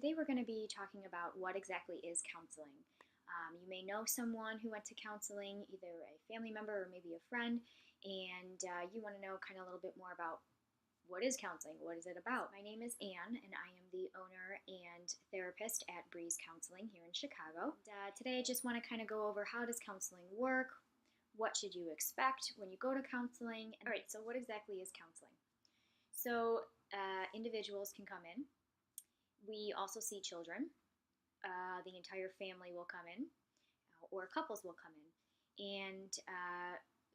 Today we're going to be talking about what exactly is counseling. You may know someone who went to counseling, either a family member or maybe a friend, and you want to know kind of a little bit more about what is counseling, what is it about. My name is Anne, and I am the owner and therapist at Breeze Counseling here in Chicago. And, today I just want to kind of go over how does counseling work, what should you expect when you go to counseling. All right, so what exactly is counseling? So individuals can come in. We also see children. The entire family will come in, or couples will come in. And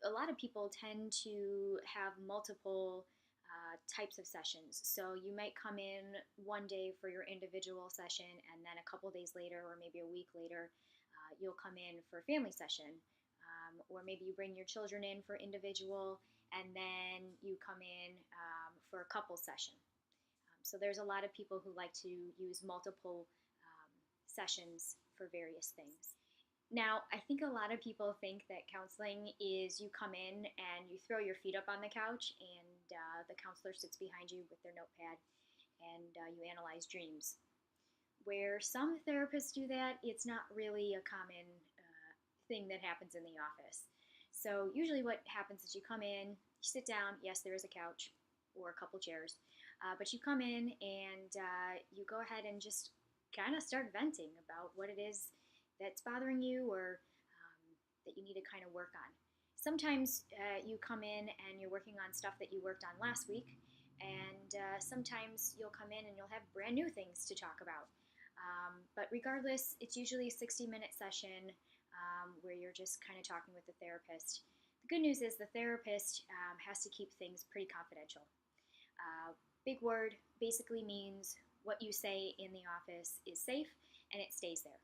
a lot of people tend to have multiple types of sessions. So you might come in one day for your individual session, and then a couple days later, or maybe a week later, you'll come in for a family session. Or maybe you bring your children in for individual, and then you come in for a couple session. So there's a lot of people who like to use multiple sessions for various things. Now, I think a lot of people think that counseling is you come in and you throw your feet up on the couch, and the counselor sits behind you with their notepad, and you analyze dreams. Where some therapists do that, it's not really a common thing that happens in the office. So usually what happens is you come in, you sit down, yes, there is a couch or a couple chairs, but you come in and you go ahead and just kind of start venting about what it is that's bothering you, or that you need to kind of work on. Sometimes you come in and you're working on stuff that you worked on last week, and sometimes you'll come in and you'll have brand new things to talk about. But regardless, it's usually a 60-minute session where you're just kind of talking with the therapist. The good news is the therapist has to keep things pretty confidential. Big word basically means what you say in the office is safe and it stays there.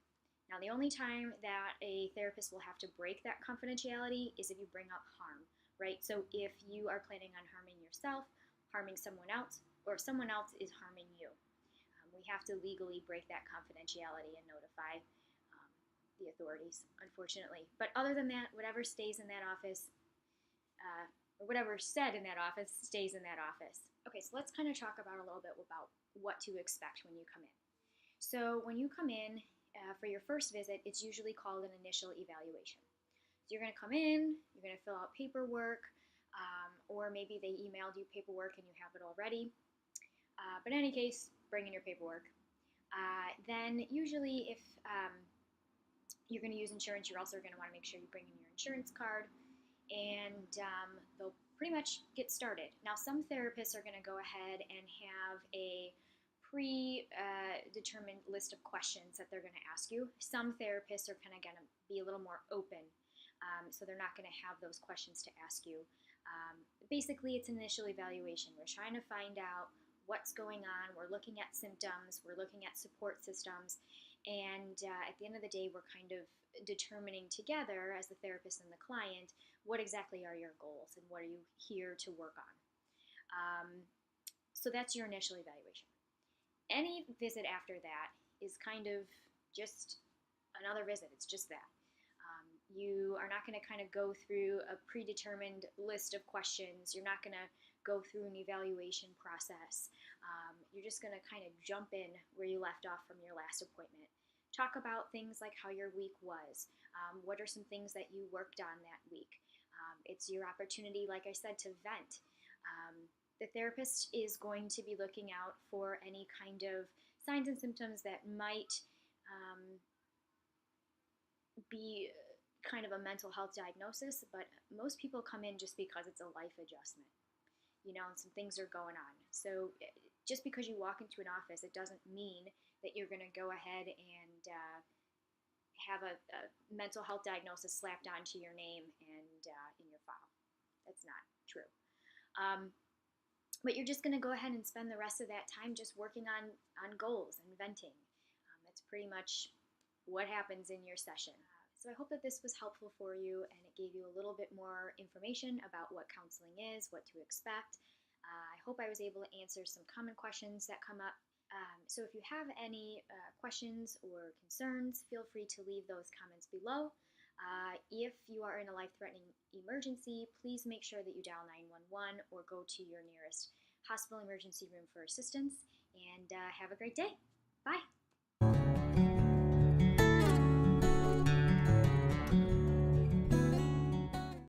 Now, the only time that a therapist will have to break that confidentiality is if you bring up harm, right? So if you are planning on harming yourself, harming someone else, or if someone else is harming you, we have to legally break that confidentiality and notify the authorities, unfortunately. But other than that, whatever stays in that office, or whatever said in that office stays in that office. Okay, so let's kind of talk about a little bit about what to expect when you come in. So when you come in for your first visit, it's usually called an initial evaluation. So you're going to come in, you're going to fill out paperwork, or maybe they emailed you paperwork and you have it already. But in any case, bring in your paperwork. Then usually if you're going to use insurance, you're also going to want to make sure you bring in your insurance card, and they'll pretty much get started. Now, some therapists are going to go ahead and have a predetermined list of questions that they're going to ask you. Some therapists are kind of going to be a little more open, so they're not going to have those questions to ask you. Basically, it's an initial evaluation. We're trying to find out what's going on. We're looking at symptoms. We're looking at support systems. And at the end of the day, we're kind of determining together as the therapist and the client what exactly are your goals and what are you here to work on. So that's your initial evaluation. Any visit after that is kind of just another visit. It's just that. You are not going to kind of go through a predetermined list of questions. You're not going to go through an evaluation process. You're just going to kind of jump in where you left off from your last appointment. Talk about things like how your week was. What are some things that you worked on that week? It's your opportunity, like I said, to vent. The therapist is going to be looking out for any kind of signs and symptoms that might be kind of a mental health diagnosis, but most people come in just because it's a life adjustment, and some things are going on. So just because you walk into an office, it doesn't mean that you're going to go ahead and have a mental health diagnosis slapped onto your name and in your file. That's not true. But you're just going to go ahead and spend the rest of that time just working on goals and venting. That's pretty much what happens in your session. So I hope that this was helpful for you and it gave you a little bit more information about what counseling is, what to expect. I hope I was able to answer some common questions that come up. So if you have any questions or concerns, feel free to leave those comments below. If you are in a life-threatening emergency, please make sure that you dial 911 or go to your nearest hospital emergency room for assistance. And have a great day. Bye.